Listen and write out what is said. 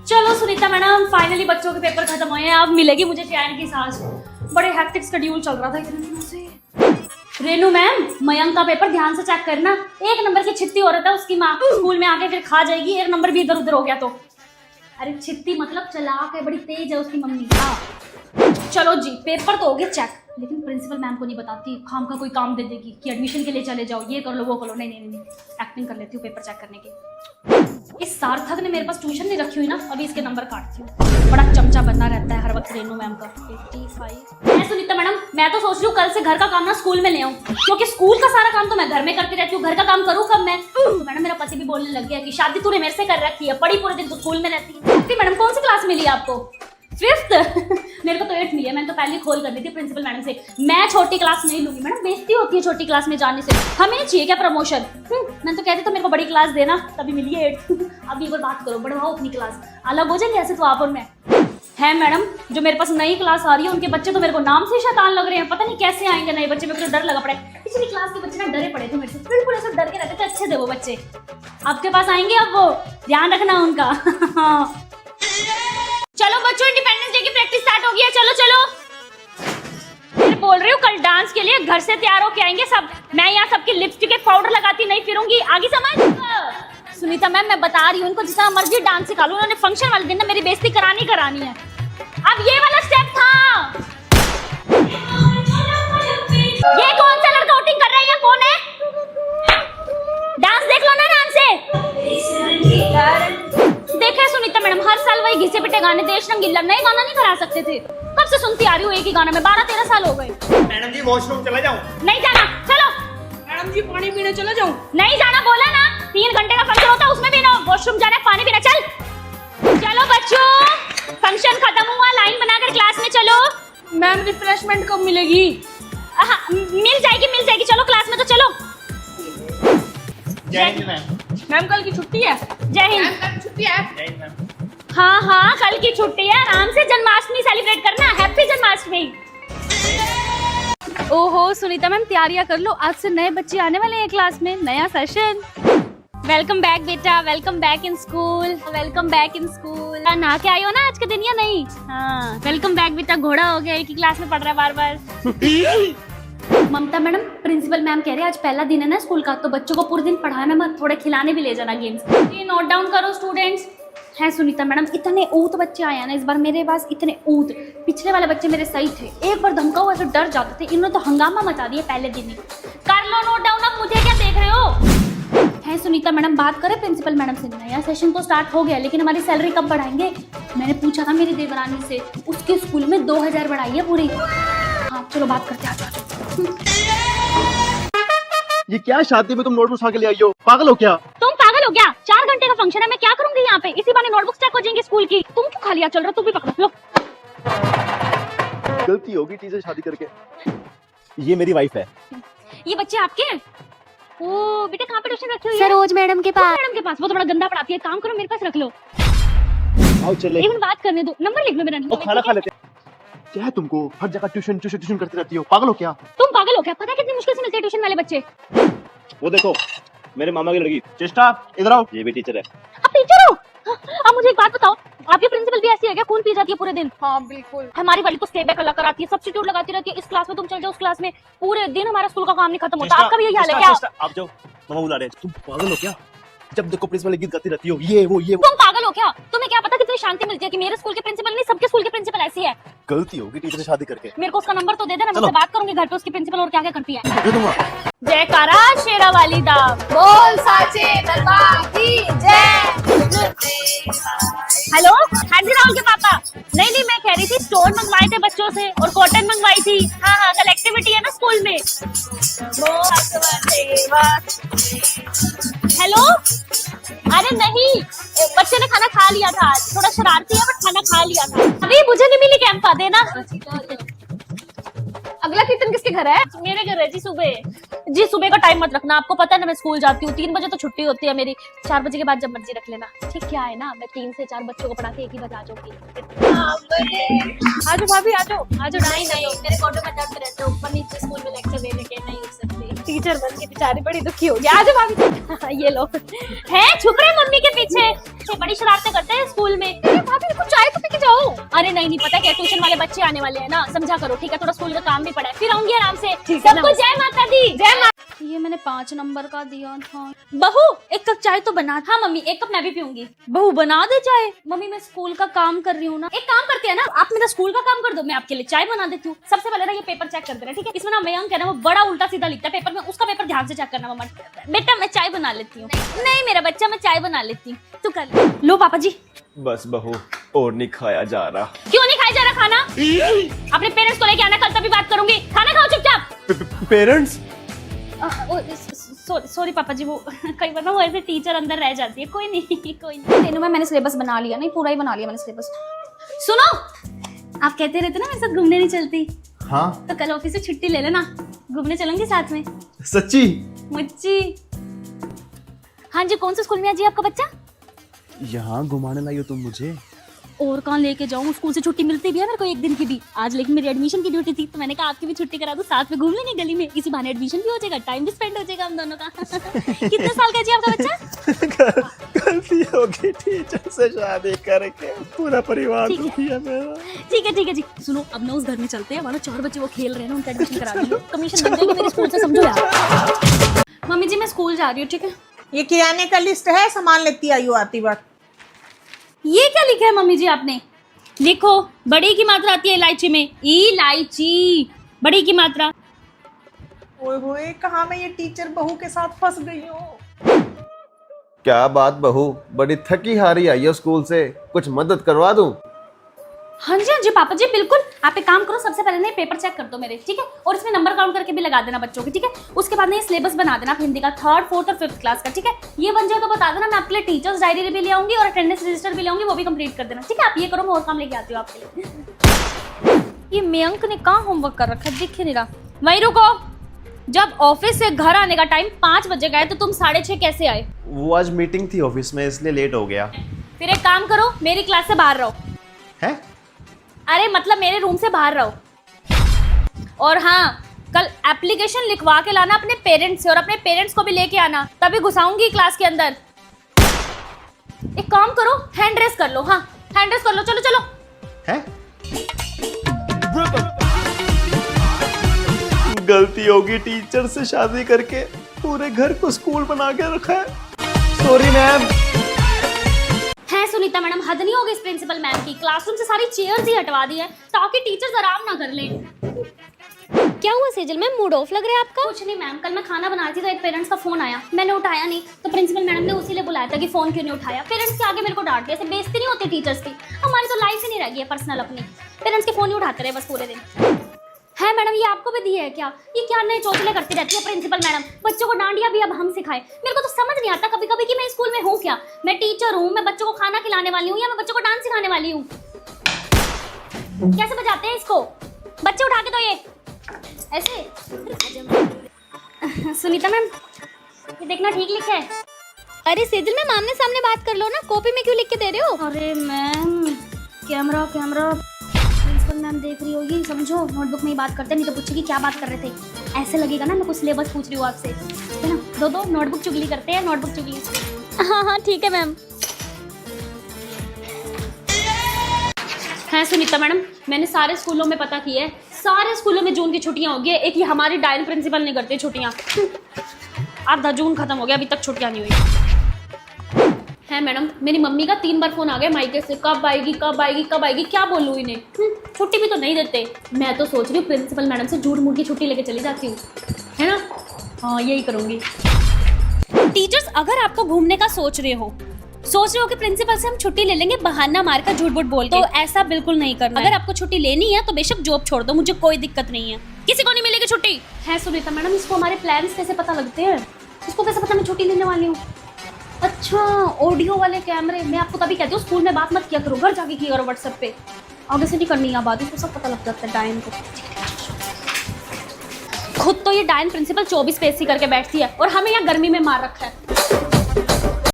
चलो Sunita madam, finally बच्चों के पेपर खत्म हुए हैं, अब मिलेगी मुझे चैन की सांस। बड़े हेक्टिक शेड्यूल चल रहा था इतने दिनों से। रेनू मैम, मयंक का पेपर ध्यान से चेक करना। 1 नंबर की छित्ती औरत है उसकी माँ, स्कूल में आके फिर खा जाएगी 1 नंबर भी इधर उधर हो गया तो। अरे छित्ती मतलब चलाक है, बड़ी तेज है उसकी मम्मी। हाँ चलो जी, पेपर तो हो गए चेक, लेकिन प्रिंसिपल मैम को नहीं बताती, खाम का कोई काम दे देगी कि एडमिशन के लिए चले जाओ, ये कर लो वो कर लो। नहीं नहीं नहीं, एक्टिंग कर लेती हूँ पेपर चेक करने की। इस सार्थक ने मेरे पास ट्यूशन नहीं रखी हुई ना, अभी इसके नंबर काटती हूँ। बड़ा चमचा बनना रहता है हर वक्त रेनू मैम का। 85। सुनीता मैडम, मैं तो सोच रही हूँ कल से घर का काम ना स्कूल में ले आऊँ, क्योंकि स्कूल का सारा काम तो मैं घर में करती रहती हूँ, घर का काम करूँ कब मैं। मैडम मेरा पति भी बोलने लग गया कि शादी तूने मेरे से कर रखी है, पढ़ी पूरे दिन तो स्कूल में रहती है। मैडम कौन सी क्लास मिली आपको? 5th। मेरे को तो 8th मिली है, मैंने तो पहले खोल कर दी थी प्रिंसिपल मैडम से, मैं छोटी क्लास नहीं लूंगी। मैडम बेइज्जती होती है छोटी क्लास में जाने से, हमें नहीं चाहिए क्या प्रमोशन? मैंने तो कहती तो मेरे को बड़ी क्लास देना, तभी मिली है 8th। अब एक बार बात करो, बढ़वाओ अपनी क्लास, अलग हो जाएंगे ऐसे तो आप और मैं। है मैडम, जो मेरे पास नई क्लास आ रही है उनके बच्चे तो मेरे को नाम से शैतान लग रहे हैं, पता नहीं कैसे आएंगे नए बच्चे, मेरे को डर लगा पड़ा है। पिछली क्लास के बच्चे ना डरे पड़े थे मेरे से, बिल्कुल ऐसे डर के रहते थे, अच्छे थे वो बच्चे। आपके पास आएंगे अब वो, ध्यान रखना उनका। चलो बच्चों, इंडिपेंडेंस डे की प्रैक्टिस स्टार्ट हो गई है, चलो चलो। मैं बोल रही हूँ कल डांस के लिए घर से तैयार होके आएंगे सब, मैं यहाँ सबकी लिपस्टिक पाउडर लगाती नहीं फिरूंगी, आगे समझ। सुनीता मैम मैं बता रही हूँ उनको जितना मर्जी डांस सिखा लो, उन्होंने फंक्शन वाले दिन ना मेरी बेइज्जती करानी है। अब ये वाला स्टेप था। ये कौन सा लड़का आउटिंग कर रहा है, ये कौन है? डांस देख लो ना ध्यान से। देखे सुनीता मैडम, हर साल वही घिसे पिटे गाने, देश रंगीला, नए गाना नहीं करा सकते थे? कब से सुनती आ रही हूँ एक ही गाना में, 12-13 साल हो गए। मैडम जी वॉशरूम चला जाऊं? नहीं जाना, चलो। मैडम जी पानी पीने चला जाऊं? नहीं जाना बोला ना, 3 घंटे का फंक्शन होता है उसमें भी ना वॉशरूम जाना, पानी पीना। चलो बच्चों, फंक्शन खत्म हुआ, लाइन बनाकर क्लास में चलो। मैम रिफ्रेशमेंट कब मिलेगी? मिल जाएगी, चलो क्लास में तो चलो। जय हिंद मैम। मैम कल की छुट्टी है? जय हिंद। मैम छुट्टी है? जय हिंद मैम। हाँ कल की छुट्टी है, आराम से जन्माष्टमी सेलिब्रेट करना, हैप्पी जन्माष्टमी। ओहो सुनीता मैम, तैयारियां कर लो, आज से नए बच्चे आने वाले हैं क्लास में, नया सेशन। वेलकम बैक बेटा, welcome back in school, welcome back in school. नहा के आई हो ना आज के दिन या नहीं? हाँ वेलकम बैक बेटा, घोड़ा हो गया, एक ही क्लास में पढ़ रहा है बार बार। ममता मैडम, प्रिंसिपल मैम कह रहे हैं आज पहला दिन है ना स्कूल का, तो बच्चों को पूरे दिन पढ़ाना मत, थोड़े खिलाने भी ले जाना गेम्स। ये नोट डाउन करो स्टूडेंट्स। है सुनीता मैडम, इतने ऊत बच्चे आए हैं ना इस बार मेरे पास, इतने ऊत। पिछले वाले बच्चे मेरे सही थे, एक बार धमका हुआ तो डर जाते थे, इन्होंने तो हंगामा मचा दिया पहले दिन ही। कर लो नोट डाउन, अब मुझे क्या देख रहे हो? है सुनीता मैडम, बात करें प्रिंसिपल मैडम से, नया सेशन तो स्टार्ट हो गया, लेकिन हमारी सैलरी कब बढ़ाएंगे? मैंने पूछा था मेरी देवरानी से, उसके स्कूल में 2000 बढ़ाई है पूरी। हाँ चलो बात करते हैं। ये क्या शादी में तुम नोटबुक उठा के ले आई हो? पागल हो क्या? तुम पागल हो क्या? 4 घंटे का फंक्शन है, मैं क्या करूंगी यहाँ पे? इसी बहाने नोटबुक चेक हो जाएंगी स्कूल की। तुम क्यों खा लिया चल रहा, तू भी पकड़ लो। गलती होगी टीचर शादी करके। ये मेरी वाइफ है। ये बच्चे आपके हैं? ओ बेटा कहाँ पे ट्यूशन रखी हुई है? सरोज मैडम के पास। मैडम के पास, वो तो बड़ा गंदा पढ़ाती है, काम करो मेरे पास रख लो। आओ चले। एक मिनट बात करने दो, नंबर लिख लो मेरा। और खाना खा लेते। क्या है तुमको, हर जगह ट्यूशन करती रहती हो, पागल हो क्या? तुम पागल हो क्या? पता है कितनी मुश्किल से मिलते हैं ट्यूशन वाले बच्चे। वो देखो मेरे मामा की लड़की चेष्टा, इधर आओ, ये भी टीचर है। अब टीचर हो? अब मुझे एक बात बताओ, आपकी प्रिंसिपल भी ऐसी है क्या, खून पी जाती है पूरे दिन? हाँ बिल्कुल। हमारी वाली तो स्टेबैक अलग कराती है, सब्स्टिट्यूट लगाती रहती है, इस क्लास में तुम चल जाओ, उस क्लास में, पूरे दिन हमारा स्कूल का काम नहीं खत्म होता। आपका भी यही हाल है क्या? आप जाओ, मामा बुला रहे हैं। तुम पागल हो क्या? जब देखो प्रिंसिपल गीत गाती रहती हो, ये वो। तुम पागल हो क्या? तुम्हें क्या पता कितनी शांति मिलती है कि मेरे स्कूल के प्रिंसिपल नहीं, सबके स्कूल के प्रिंसिपल ऐसी है। गलती होगी टीचर से शादी करके। मेरे को उसका नंबर तो दे देना, मैं उससे बात करूंगी घर पे, उसकी प्रिंसिपल और क्या क्या करती है। दे दूंगा। जयकारा शेरा वाली दा, बोल साचे दरबार की जय। हेलो हाँ जी राहुल के पापा। नहीं मैं कह रही थी स्टोन मंगवाए थे बच्चों से और कॉटन मंगवाई थी। हाँ कल एक्टिविटी है ना स्कूल में। हेलो अरे नहीं, बच्चे ने खाना खा लिया था, थोड़ा शरारती है बट खाना खा लिया था। अभी मुझे नहीं मिली कैंपा, देना। अगला कीर्तन किसके घर है? मेरे घर है जी सुबह। जी सुबह का टाइम मत रखना, आपको पता है ना मैं स्कूल जाती हूँ, 3 बजे तो छुट्टी होती है मेरी, 4 बजे के बाद जब मर्जी रख लेना। ठीक क्या है ना, मैं 3 से 4 बच्चों को पढ़ा के एक ही बजे आ जाऊंगी। आजो भाभी आजो आजो। नहीं मेरे गोडों में दर्द रहता है, ऊपर नीचे स्कूल में लेक्चर देने के नहीं उठ सकती। टीचर बन के बेचारी बड़ी दुखी हो गई। आजो भाभी। ये लो है, छुप रहे मम्मी के पीछे, बड़ी शरारतें करते हैं स्कूल में। नहीं नहीं पता क्या, ट्यूशन वाले बच्चे आने वाले हैं ना, समझा करो ठीक है, थोड़ा स्कूल का काम भी पड़ा है, फिर आऊंगी आराम से। ठीक है, सबको जय माता दी। जय माता। ये मैंने 5 नंबर का दिया था। बहू 1 कप चाय तो बना। हाँ मम्मी 1 कप मैं भी पीऊंगी। बहू बना दे चाय। मम्मी मैं स्कूल का काम कर रही हूँ ना। एक काम करते हैं ना, आप मेरा स्कूल का काम कर दो, मैं आपके लिए चाय बना देती हूँ। सबसे पहले ना ये पेपर चेक कर देना ठीक है, इसमें ना मयंक है ना वो बड़ा उल्टा सीधा लिखता है पेपर में, उसका पेपर ध्यान से चेक करना। मम्मा बेटा मैं चाय बना लेती हूँ। नहीं मेरा बच्चा मैं चाय बना लेती हूँ, तू कर लो। पापा जी बस बहू, और नहीं खाया जा रहा। क्यों नहीं खाया जा रहा खाना? अपने पेरेंट्स को लेके आना, कल तभी बात करूंगी। खाना खाओ चुपचाप। पेरेंट्स? सॉरी पापा जी, वो कई बार ना वो ऐसे टीचर अंदर रह जाती है। कोई नहीं कोई नहीं। रेनू मैंने सिलेबस बना लिया, नहीं पूरा ही बना लिया मैंने सिलेबस। सुनो, आप कहते रहते ना मेरे साथ घूमने नहीं चलती, हाँ तो कल ऑफिस से छुट्टी ले लेना, घूमने चलेंगे साथ में। सच्ची? मुच्ची। हाँ जी, कौन से स्कूल में है जी आपका बच्चा? यहाँ घुमाने लाई हो तुम मुझे? और कहाँ लेके जाऊँ, स्कूल से छुट्टी मिलती भी है मेरे को 1 दिन की भी। आज लेकिन मेरी एडमिशन की ड्यूटी थी, तो मैंने कहा आपकी भी छुट्टी करा दूं, साथ में घूम लेंगे गली में, इसी बहाने एडमिशन भी हो जाएगा, टाइम भी स्पेंड हो जाएगा हम दोनों का। कितने साल का है जी आपका बच्चा? गलती हो गई टीचर से शादी करके, पूरा परिवार दुखी है मेरा। ठीक है जी। सुनो अब ना उस घर में चलते हैं, वहाँ 4 बच्चे वो खेल रहे हैं ना, उनका एडमिशन करा देंगे, कमीशन बन जाएगी मेरे स्कूल से, समझो यार। मम्मी जी मैं स्कूल जा रही हूँ ठीक है। ये किराने का लिस्ट है, सामान लेती आई हो आती बात। ये क्या लिखा है मम्मी जी आपने? लिखो, बड़ी की मात्रा आती है इलायची में, इलायची बड़ी की मात्रा। ओए होए, कहाँ मैं ये टीचर बहू के साथ फंस गई हूँ। क्या बात बहू, बड़ी थकी हारी आई हो स्कूल से, कुछ मदद करवा दूं? हाँ जी पापा जी बिल्कुल। आप एक काम करो, सबसे पहले ना पेपर चेक कर दो मेरे ठीक है, और इसमें नंबर काउंट करके भी लगा देना बच्चों के ठीक है। उसके बाद ना ये सिलेबस बना देना आप हिंदी का 3rd 4th और 5th क्लास का ठीक है। ये बन जाए तो बता देना, मैं आपके लिए टीचर्स डायरी भी ले आऊंगी और अटेंडेंस रजिस्टर भी ले आऊंगी, वो भी कंप्लीट कर देना ठीक है। आप ये करो, मैं और काम लेके आती हूँ आपके लिए। ये मयंक ने कहाँ होमवर्क कर रखा है, दिख नहीं रहा। वहीं रुको, जब ऑफिस से घर आने का टाइम 5 बजे गए तो तुम 6:30 कैसे आए? वो आज मीटिंग थी ऑफिस में, इसलिए लेट हो गया। फिर एक काम करो, मेरी क्लास से बाहर रहो। है? अरे मतलब मेरे रूम से बाहर रहो। और हाँ, कल एप्लीकेशन लिखवा के लाना अपने पेरेंट्स से, और अपने पेरेंट्स को भी लेके आना, तभी घुसाऊंगी क्लास के अंदर। एक काम करो, हैंड रेस कर लो। हाँ हैंड रेस कर लो, चलो चलो। है? गलती होगी, टीचर से शादी करके पूरे घर को स्कूल बना के रखा है। Sorry ma'am. है सुनीता मैडम, हद नहीं होगी इस प्रिंसिपल मैम की, क्लासरूम से सारी चेयर्स ही हटवा दी है ताकि टीचर्स आराम ना कर लें। क्या हुआ सेजल मैम, मूड ऑफ लग रहा है आपका? कुछ नहीं मैम, कल मैं खाना बना रही थी तो एक पेरेंट्स का फोन आया, मैंने उठाया नहीं, तो प्रिंसिपल मैडम ने उसी लिए बुलाया था कि फोन क्यों नहीं उठाया। पेरेंट्स के आगे मेरे को डांट दिया, ऐसे बेइज्जती नहीं होती टीचर्स की, हमारी तो लाइफ ही नहीं रह गई है पर्सनल अपनी, पेरेंट्स के फोन ही उठाते रहे बस पूरे दिन। है मैडम, ये आपको भी दी है क्या? ये क्या नए चौचले करती रहती है प्रिंसिपल मैडम, बच्चों को डांडिया भी अब हम सिखाएं। मेरे को तो समझ नहीं आता कभी कभी कि मैं स्कूल में हूँ क्या, मैं टीचर हूँ, मैं बच्चों को खाना खिलाने वाली हूँ या मैं बच्चों को डांस सिखाने वाली हूँ? कैसे बजाते हैं इसको बच्चे, उठा के तो ये ऐसे। सुनीता मैम ये देखना ठीक लिखा है। अरे सेजल मैम आमने सामने बात कर लो ना, कॉपी में क्यों लिख के दे रहे हो? अरे मैम कैमरा प्रिंसिपल मैम देख रही होगी, समझो नोटबुक में ही बात करते हैं, नहीं तो पूछेगी क्या बात कर रहे थे, ऐसे लगेगा ना मैं कुछ सिलेबस पूछ रही हूँ आपसे, है ना। दो नोटबुक चुगली करते हैं, नोटबुक चुगली। हाँ ठीक है मैम। है सुनीता मैडम, मैंने सारे स्कूलों में पता किया है, सारे स्कूलों में जून की छुट्टियां हो गई है, एक ही हमारी डायन प्रिंसिपल नहीं करते छुट्टियां। आधा जून खत्म हो गया, अभी तक छुट्टियां नहीं हुई। है मैडम, मेरी मम्मी का 3 बार फोन आ गया मायके से, कब आएगी कब आएगी कब आएगी, क्या बोलूँ इन्हें, छुट्टी भी तो नहीं देते। मैं तो सोच रही हूँ प्रिंसिपल मैडम से झूठ मूठ की छुट्टी लेके चली जाती हूँ, है ना। हाँ यही करूँगी। टीचर्स अगर आपको घूमने का सोच रहे हो कि प्रिंसिपल से हम छुट्टी ले लेंगे बहाना मारकर झूठ मूठ बोल के, तो ऐसा बिल्कुल नहीं करना। अगर आपको छुट्टी लेनी है तो बेशक जॉब छोड़ दो, मुझे कोई दिक्कत नहीं है, किसी को नहीं मिलेगी छुट्टी। है सुनीता मैडम, इसको हमारे प्लान्स कैसे पता लगते हैं, इसको कैसे पता मैं छुट्टी लेने वाली हूँ? अच्छा ऑडियो वाले कैमरे, मैं आपको तभी कहती हूँ स्कूल में बात मत किया करो, घर जाके किया करो व्हाट्सएप पे, आगे से नहीं करनी है बात, इसको सब पता लग जाता है डायन को। खुद तो ये डायन प्रिंसिपल 24 पेज करके बैठती है और हमें यहाँ गर्मी में मार रखा है।